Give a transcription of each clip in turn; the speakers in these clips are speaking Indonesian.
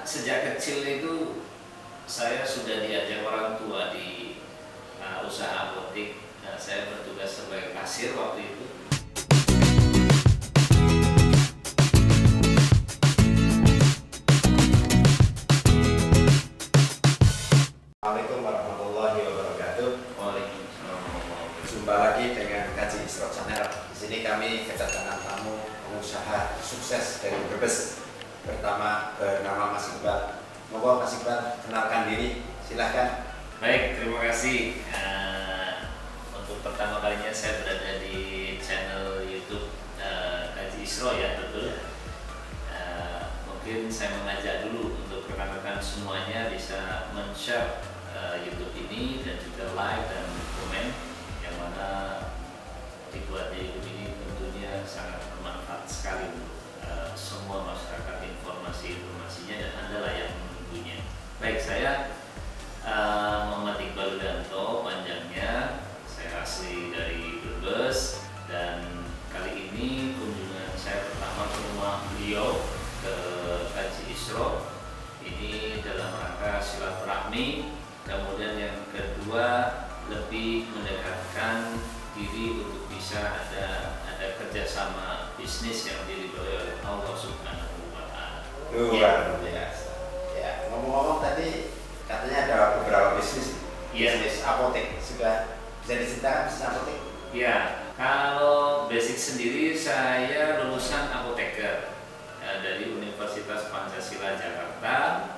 sejak kecil itu saya sudah diajak orang tua di usaha apotik. Saya bertugas sebagai kasir waktu itu. Assalamualaikum warahmatullahi wabarakatuh. Waalaikumsalam warahmatullahi wabarakatuh. Jumpa lagi dengan Kaji Isro Channel. Di sini kami kedatangan tamu pengusaha sukses dari Brebes. Pertama bernama Mas Iqbal. Monggo Mas Iqbal kenalkan diri, silahkan. Baik, terima kasih. Untuk pertama kalinya saya berada di channel YouTube Kaji Isro ya, betul. Mungkin saya mengajak dulu untuk rekan-rekan semuanya bisa men-share YouTube ini dan juga like dan komen, yang mana dibuatnya YouTube ini tentunya sangat bermanfaat sekali untuk semua masyarakat, informasinya dan Anda lah yang menunggunya. Baik, saya Muhammad Iqbal Danto panjangnya. Saya asli dari Brebes dan kali ini kunjungan saya pertama ke rumah beliau, ke Kaji Isro. Ini dalam rangka silaturahmi. Kemudian yang kedua, lebih mendekatkan diri untuk bisa ada kerjasama bisnis yang diridhoi oleh Allah Subhanahu wa Ta'ala. Luar biasa. Ya, ngomong-ngomong tadi katanya ada beberapa bisnis. Bisnis apotek. Sudah bisa diceritakan bisnis apotek? Ya, kalau basic sendiri saya lulusan apoteker dari Universitas Pancasila Jakarta,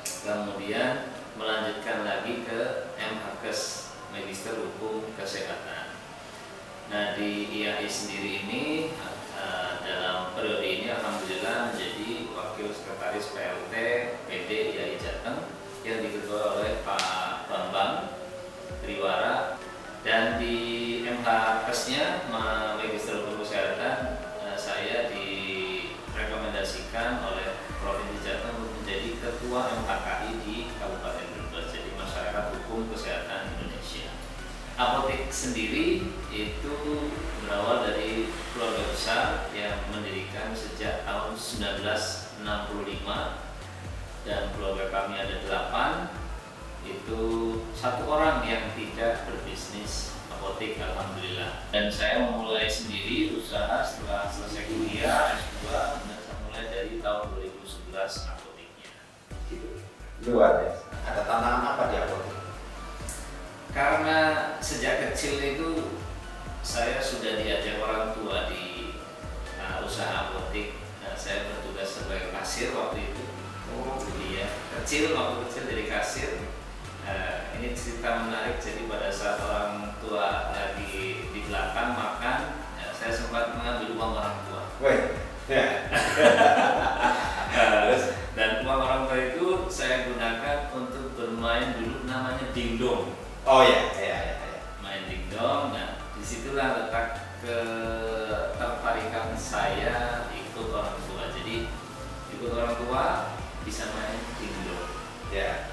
kemudian melanjutkan lagi ke MHKes, Magister Hukum Kesehatan. Nah, di IAI sendiri ini dalam periode ini alhamdulillah menjadi Wakil Sekretaris PLT PD IAI Jateng yang diketuai oleh Pak Bambang Triwara, dan di MHKes-nya Magister Hukum Kesehatan saya direkomendasikan oleh Provinsi Jateng untuk menjadi Ketua MHKI di Kabupaten Brebes, jadi Masyarakat Hukum Kesehatan Indonesia. Apotek sendiri itu berawal dari keluarga besar yang mendirikan sejak tahun 1965, dan keluarga kami ada 8. Itu satu orang yang tidak berbisnis apotek, alhamdulillah. Dan saya memulai sendiri usaha setelah selesai kuliah S2, dan saya mulai dari tahun 2011 apoteknya. Gitu. Luar biasa. Ada tantangan apa di apotek? Karena sejak kecil itu saya sudah diajak orang tua di usaha apotek. Saya bertugas sebagai kasir waktu itu. Iya, waktu kecil jadi kasir. Ini cerita menarik. Jadi pada saat orang tua lagi di belakang makan, saya sempat mengambil uang orang tua. Weh, ya. Dan uang orang tua itu saya gunakan untuk bermain dulu namanya dingdong. Oh ya. Main dingdong. Nah, disitulah letak ketertarikan saya ikut orang tua. Jadi ikut orang tua bisa main dingdong. Ya.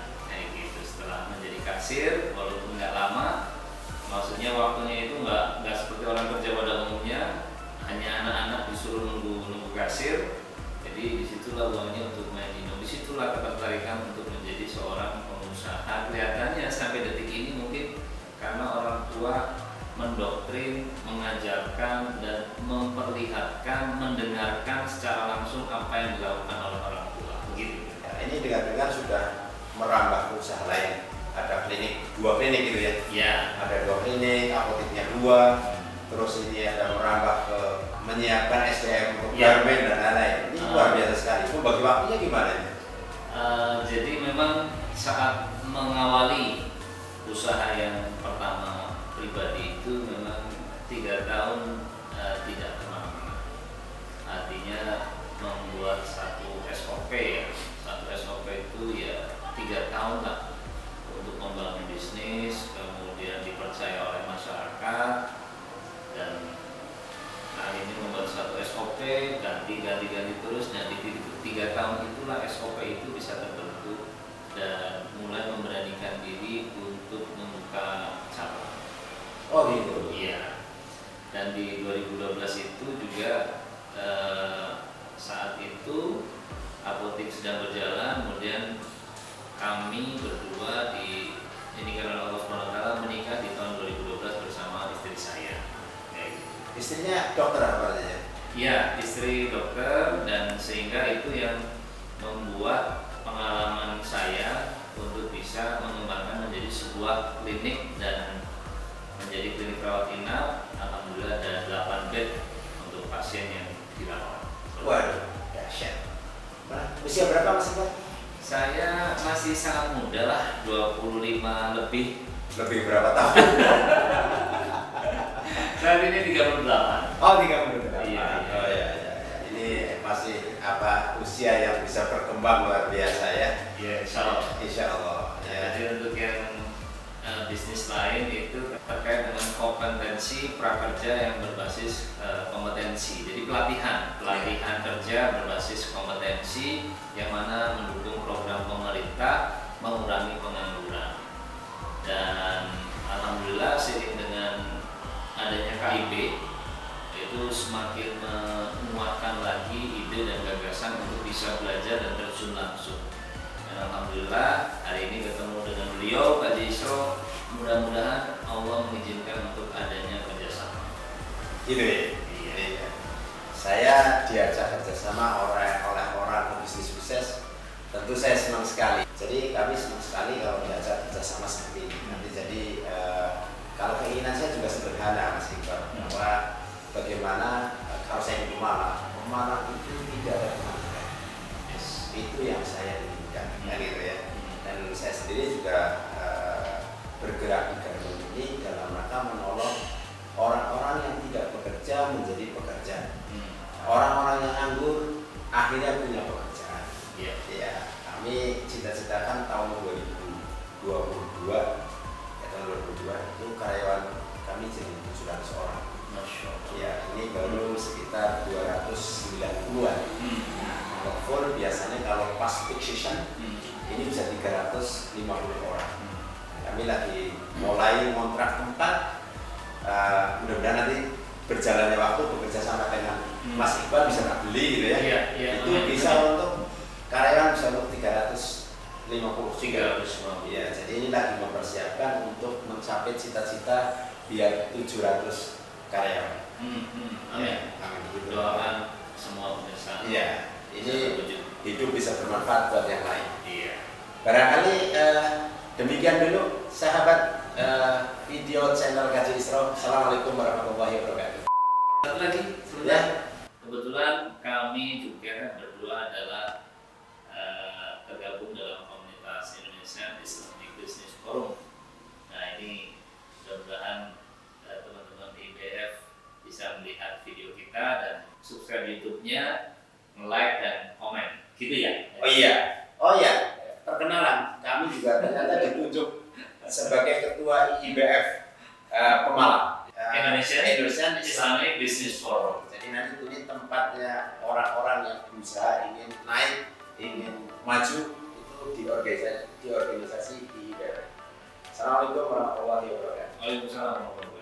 Setelah menjadi kasir, walaupun nggak lama, maksudnya waktunya itu nggak seperti orang kerja pada umumnya, hanya anak-anak disuruh nunggu kasir. Jadi disitulah uangnya untuk main dingdong. Disitulah ketertarikan untuk menjadi seorang pengusaha. Kelihatannya sampai detik ini mungkin karena orang tua mendoktrin, mengajarkan, dan memperlihatkan, mendengarkan secara langsung apa yang dilakukan oleh orang tua. Begitu. Ya, ini dengar-dengar sudah merambah ke usaha lain. Ada dua klinik gitu ya? Ya. Ada 2 klinik, apoteknya 2. Terus ini ada merambah ke menyiapkan SDM untuk garmen dan lain-lain. Ini luar biasa sekali. Itu bagi waktunya gimana? Jadi memang saat mengawali usaha yang pertama pribadi itu memang 3 tahun tidak kemana-mana. Artinya membuat satu SOP ya. Satu SOP itu ya 3 tahun lah untuk membangun bisnis, kemudian dipercaya oleh masyarakat, dan kali ini membuat satu SOP, ganti terus. Nah, di 3 tahun itulah SOP itu bisa terbentuk dan mulai memberanikan diri untuk membuka cabang. Oh gitu. Iya. Dan di 2012 itu juga saat itu apotek sedang berjalan, kemudian kami berdua ini karena Allah SWT menikah di tahun 2012 bersama istri saya. Kayak gitu. Istrinya dokter apa aja? Iya, istri dokter, dan sehingga itu yang membuat pengalaman saya untuk bisa mengembangkan menjadi sebuah klinik dan menjadi klinik rawat inap. Alhamdulillah ada 8 bed untuk pasien yang dirawat. Waduh, dahsyat. Usia berapa Mas Iqbal? Saya masih sangat muda lah, 25 lebih. Lebih berapa tahun? Saat ini 38. Oh, 38. Iya. Oh ya. Ini masih usia yang bisa berkembang luar biasa ya. Iya, insyaallah. Insyaallah. Ya. Jadi untuk yang bisnis lain itu terkait dengan kompetensi prakerja yang berbasis kompetensi. Jadi pelatihan kerja berbasis kompetensi yang mana mendukung program pemerintah mengurangi pengangguran. Dan alhamdulillah seiring dengan adanya KIB itu semakin menguatkan lagi ide dan gagasan untuk bisa belajar dan terjun langsung. Dan alhamdulillah hari ini ketemu dengan beliau, Pak Haji Isro. Mudah-mudahan Allah mengizinkan untuk adanya kerjasama. Gitu ya. Iya. Saya diajak kerjasama oleh orang bisnis sukses. Tentu saya senang sekali. Jadi kami senang sekali kalau diajak kerjasama seperti ini. Nanti jadi kalau keinginan saya juga sederhana Mas Iqbal, bahwa bagaimana kalau saya di Pemalang itu tidak ada pengangguran. Itu yang saya inginkan, gitu ya. Dan saya sendiri juga bergerak di Garmen ini dalam rangka menolong orang-orang yang tidak bekerja menjadi pekerja. Orang-orang yang nganggur akhirnya punya pekerjaan. Ya, kami cita-citakan tahun 2022 itu karyawan kami jadi 700 orang. Masya Allah. Ya, ini baru sekitar 290-an. Kalau full biasanya kalau pas peak season ini bisa 350 orang. Kami lagi mulai kontrak tempat. Mudah-mudahan nanti berjalannya waktu bekerja sama dengan Mas Iqbal bisa tak beli gitu ya. Iya, itu bisa untuk karyawan bisa untuk 350. Ya, jadi ini lagi mempersiapkan untuk mencapai cita-cita biar 700 karyawan. Amin. Ya, amin. Doakan semua pemirsa. Iya, ini hidup bisa bermanfaat buat yang lain. Iya. Barangkali demikian dulu sahabat video channel Haji Isro. Assalamualaikum warahmatullahi wabarakatuh. Satu lagi sebentar. Kebetulan kami juga berdua adalah tergabung dalam komunitas Indonesia Islamic Business Forum. Nah ini mudah-mudahan teman-teman di IBF bisa melihat video kita dan subscribe YouTube-nya, like dan komen, gitu ya? Oh iya, perkenalan. Kami juga ternyata ditunjuk sebagai ketua IBF Pemalang. Indonesia Islamic Business Forum. Jadi nanti ini tempatnya orang-orang yang berusaha ingin naik, ingin maju itu di organisasi IBF. Assalamualaikum warahmatullahi wabarakatuh. Waalaikumsalam warahmatullahi wabarakatuh.